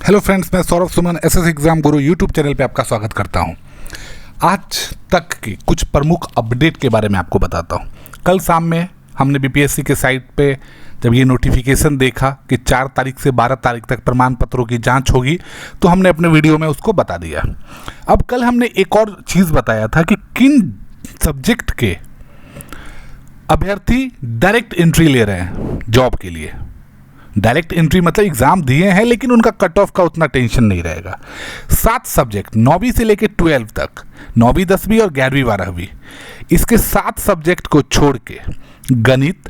Hello friends, मैं Saurabh Suman SS exam गुरु YouTube channel पे आपका स्वागत करता हूं। आज तक की कुछ प्रमुख अपडेट के बारे में आपको बताता हूं। कल शाम में हमने बीपीएससी के साइट पे जब ये नोटिफिकेशन देखा कि 4 तारीख से 12 तारीख तक प्रमाण पत्रों की जांच होगी, तो हमने अपने वीडियो में उसको बता दिया। अब कल हमने एक और चीज़ बताया था कि किन सब्जेक्ट के अभ्यर्थी डायरेक्ट एंट्री ले रहे हैं जॉब के लिए। डायरेक्ट एंट्री मतलब एग्जाम दिए हैं लेकिन उनका कट ऑफ का उतना टेंशन नहीं रहेगा। 7 सब्जेक्ट 9वीं से लेकर 12 तक, 9वीं 10वीं और 11वीं 12वीं, इसके 7 सब्जेक्ट को छोड़ के गणित,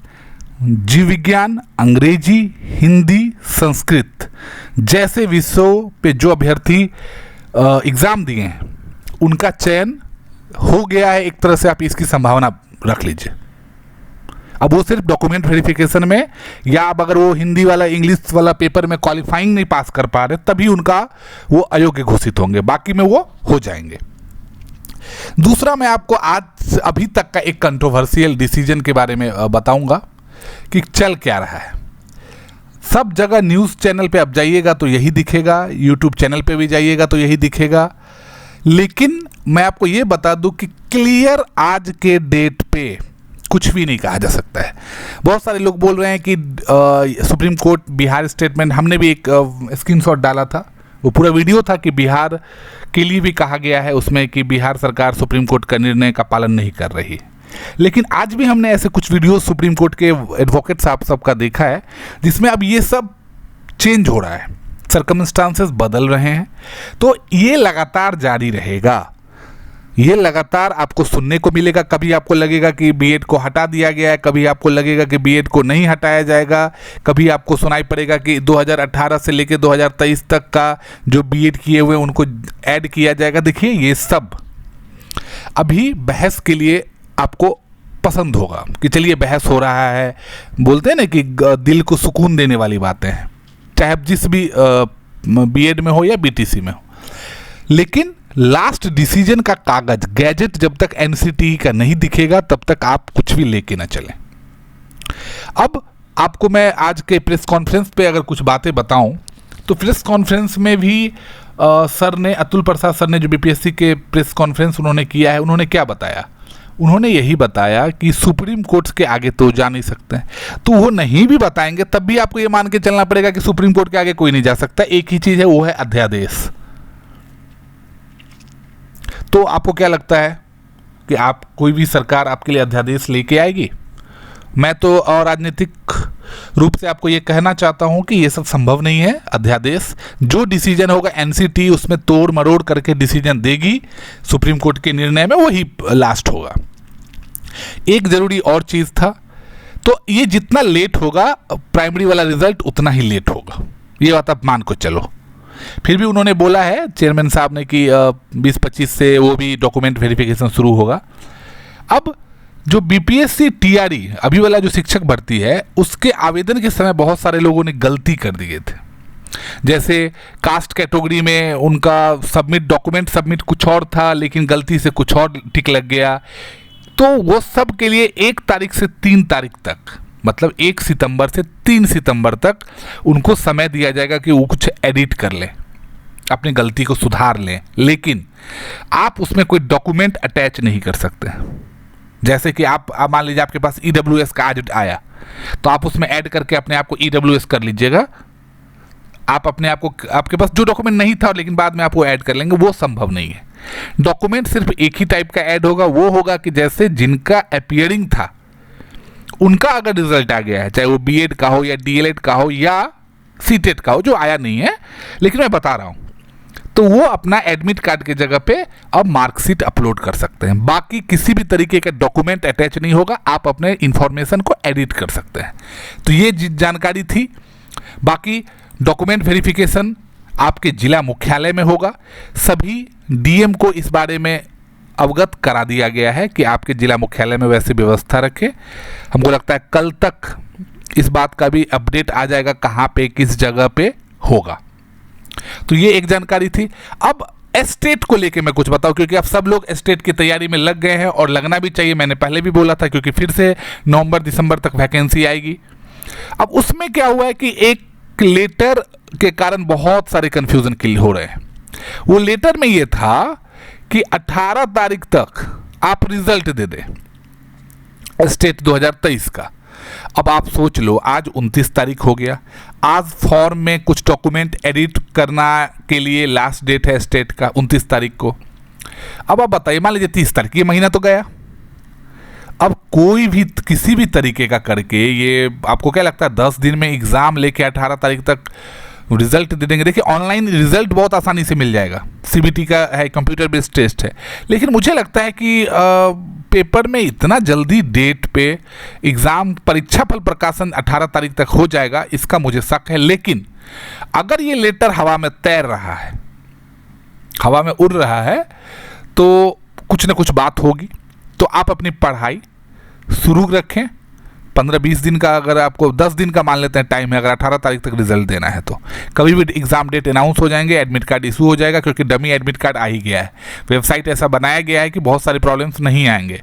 जीव विज्ञान, अंग्रेजी, हिंदी, संस्कृत जैसे विषयों पे जो अभ्यर्थी एग्ज़ाम दिए हैं उनका चयन हो गया है। एक तरह से आप इसकी संभावना रख लीजिए। अब वो सिर्फ डॉक्यूमेंट वेरिफिकेशन में, या अब अगर वो हिंदी वाला इंग्लिश वाला पेपर में क्वालिफाइंग नहीं पास कर पा रहे तभी उनका वो अयोग्य घोषित होंगे, बाकी में वो हो जाएंगे। दूसरा, मैं आपको आज अभी तक का एक कंट्रोवर्शियल डिसीजन के बारे में बताऊंगा कि चल क्या रहा है। सब जगह न्यूज़ चैनल पे आप जाइएगा तो यही दिखेगा, यूट्यूब चैनल पे भी जाइएगा तो यही दिखेगा, लेकिन मैं आपको ये बता दूं कि क्लियर आज के डेट पे कुछ भी नहीं कहा जा सकता है। बहुत सारे लोग बोल रहे हैं कि सुप्रीम कोर्ट बिहार स्टेटमेंट, हमने भी एक स्क्रीनशॉट डाला था, वो पूरा वीडियो था कि बिहार के लिए भी कहा गया है उसमें कि बिहार सरकार सुप्रीम कोर्ट का निर्णय का पालन नहीं कर रही। लेकिन आज भी हमने ऐसे कुछ वीडियो सुप्रीम कोर्ट के एडवोकेट साहब सबका देखा है जिसमें अब ये सब चेंज हो रहा है, सर्कमस्टांसेस बदल रहे हैं। तो ये लगातार जारी रहेगा, ये लगातार आपको सुनने को मिलेगा। कभी आपको लगेगा कि बीएड को हटा दिया गया है, कभी आपको लगेगा कि बीएड को नहीं हटाया जाएगा, कभी आपको सुनाई पड़ेगा कि 2018 से लेकर 2023 तक का जो बीएड किए हुए उनको ऐड किया जाएगा। देखिए, ये सब अभी बहस के लिए आपको पसंद होगा कि चलिए बहस हो रहा है, बोलते हैं ना कि दिल को सुकून देने वाली बातें हैं, चाहे आप जिस भी बीएड में हो या बीटीसी में हो। लेकिन लास्ट डिसीजन का कागज, गैजेट जब तक एनसीटी का नहीं दिखेगा तब तक आप कुछ भी लेके ना चलें। अब आपको मैं आज के प्रेस कॉन्फ्रेंस पे अगर कुछ बातें बताऊं तो प्रेस कॉन्फ्रेंस में भी सर ने, अतुल प्रसाद सर ने जो बीपीएससी के प्रेस कॉन्फ्रेंस उन्होंने किया है, उन्होंने क्या बताया? उन्होंने यही बताया कि सुप्रीम कोर्ट के आगे तो जा नहीं सकते हैं। तो वो नहीं भी बताएंगे तब भी आपको ये मान के चलना पड़ेगा कि सुप्रीम कोर्ट के आगे कोई नहीं जा सकता। एक ही चीज़ है, वो है अध्यादेश। तो आपको क्या लगता है कि आप कोई भी सरकार आपके लिए अध्यादेश लेके आएगी? मैं तो और राजनीतिक रूप से आपको ये कहना चाहता हूं कि ये सब संभव नहीं है। अध्यादेश जो डिसीजन होगा एनसीटी उसमें तोड़ मरोड़ करके डिसीजन देगी, सुप्रीम कोर्ट के निर्णय में वही लास्ट होगा। एक जरूरी और चीज़ था, तो ये जितना लेट होगा प्राइमरी वाला रिजल्ट उतना ही लेट होगा, ये बात आप मान को चलो। फिर भी उन्होंने बोला है चेयरमैन साहब ने कि 20-25 से वो भी डॉक्यूमेंट वेरिफिकेशन शुरू होगा। अब जो बीपीएससी टीआरई अभी वाला जो शिक्षक भर्ती है उसके आवेदन के समय बहुत सारे लोगों ने गलती कर दिए थे। जैसे कास्ट कैटेगरी में उनका डॉक्यूमेंट सबमिट कुछ और था लेकिन गलती से कुछ और टिक लग गया। तो वो सब के लिए 1 तारीख से 3 तारीख तक, मतलब 1 सितंबर से 3 सितंबर तक उनको समय दिया जाएगा कि वो कुछ एडिट कर लें, अपनी गलती को सुधार लें। लेकिन आप उसमें कोई डॉक्यूमेंट अटैच नहीं कर सकते। जैसे कि आप मान लीजिए आपके पास ईडब्ल्यूएस का आज आया तो आप उसमें ऐड करके अपने आप को ईडब्ल्यूएस कर लीजिएगा। आप अपने आप को, आपके पास जो डॉक्यूमेंट नहीं था लेकिन बाद में आप वो ऐड कर लेंगे, वो संभव नहीं है। डॉक्यूमेंट सिर्फ एक ही टाइप का ऐड होगा, वो होगा कि जैसे जिनका अपीयरिंग था उनका अगर रिजल्ट आ गया है, चाहे वो बीएड का हो या डीएलएड का हो या सीटेट का हो, जो आया नहीं है लेकिन मैं बता रहा हूं, तो वो अपना एडमिट कार्ड के जगह पे अब मार्कशीट अपलोड कर सकते हैं। बाकी किसी भी तरीके का डॉक्यूमेंट अटैच नहीं होगा, आप अपने इंफॉर्मेशन को एडिट कर सकते हैं। तो ये जानकारी थी। बाकी डॉक्यूमेंट वेरिफिकेशन आपके जिला मुख्यालय में होगा। सभी डीएम को इस बारे में अवगत करा दिया गया है कि आपके जिला मुख्यालय में वैसी व्यवस्था रखें। हमको लगता है कल तक इस बात का भी अपडेट आ जाएगा कहाँ पे किस जगह पे होगा। तो ये एक जानकारी थी। अब एस्टेट को लेके मैं कुछ बताऊं, क्योंकि अब सब लोग एस्टेट की तैयारी में लग गए हैं और लगना भी चाहिए। मैंने पहले भी बोला था, क्योंकि फिर से नवंबर दिसंबर तक वैकेंसी आएगी। अब उसमें क्या हुआ है कि एक लेटर के कारण बहुत सारे कन्फ्यूजन हो रहे हैं। वो लेटर में ये था कि 18 तारीख तक आप रिजल्ट दे दें स्टेट 2023 का। अब आप सोच लो, आज 29 तारीख हो गया, आज फॉर्म में कुछ डॉक्यूमेंट एडिट करना के लिए लास्ट डेट है स्टेट का 29 तारीख को। अब आप बताइए, मान लीजिए 30 तारीख, ये महीना तो गया। अब कोई भी किसी भी तरीके का करके, ये आपको क्या लगता है 10 दिन में एग्ज़ाम लेके 18 तारीख तक रिजल्ट दे देंगे? देखिए, ऑनलाइन रिजल्ट बहुत आसानी से मिल जाएगा, सीबीटी का है, कंप्यूटर बेस्ड टेस्ट है। लेकिन मुझे लगता है कि पेपर में इतना जल्दी डेट पे एग्ज़ाम परीक्षा फल प्रकाशन 18 तारीख तक हो जाएगा, इसका मुझे शक है। लेकिन अगर ये लेटर हवा में तैर रहा है, हवा में उड़ रहा है, तो कुछ ना कुछ बात होगी। तो आप अपनी पढ़ाई शुरू रखें। 15-20 दिन का, अगर आपको 10 दिन का मान लेते हैं टाइम है, अगर 18 तारीख तक रिजल्ट देना है तो कभी भी एग्ज़ाम डेट अनाउंस हो जाएंगे, एडमिट कार्ड इशू हो जाएगा, क्योंकि डमी एडमिट कार्ड आ ही गया है। वेबसाइट ऐसा बनाया गया है कि बहुत सारे प्रॉब्लम्स नहीं आएंगे।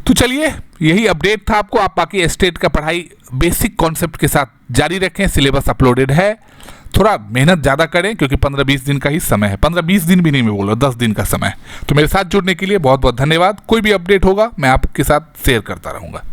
तो चलिए, यही अपडेट था आपको। आप बाकी स्टेट का पढ़ाई बेसिक कॉन्सेप्ट के साथ जारी रखें, सिलेबस अपलोडेड है। थोड़ा मेहनत ज़्यादा करें, क्योंकि 15-20 दिन का ही समय है। 15-20 दिन भी नहीं, मैं बोल रहा हूँ 10 दिन का समय। तो मेरे साथ जुड़ने के लिए बहुत बहुत धन्यवाद। कोई भी अपडेट होगा मैं आपके साथ शेयर करता रहूँगा।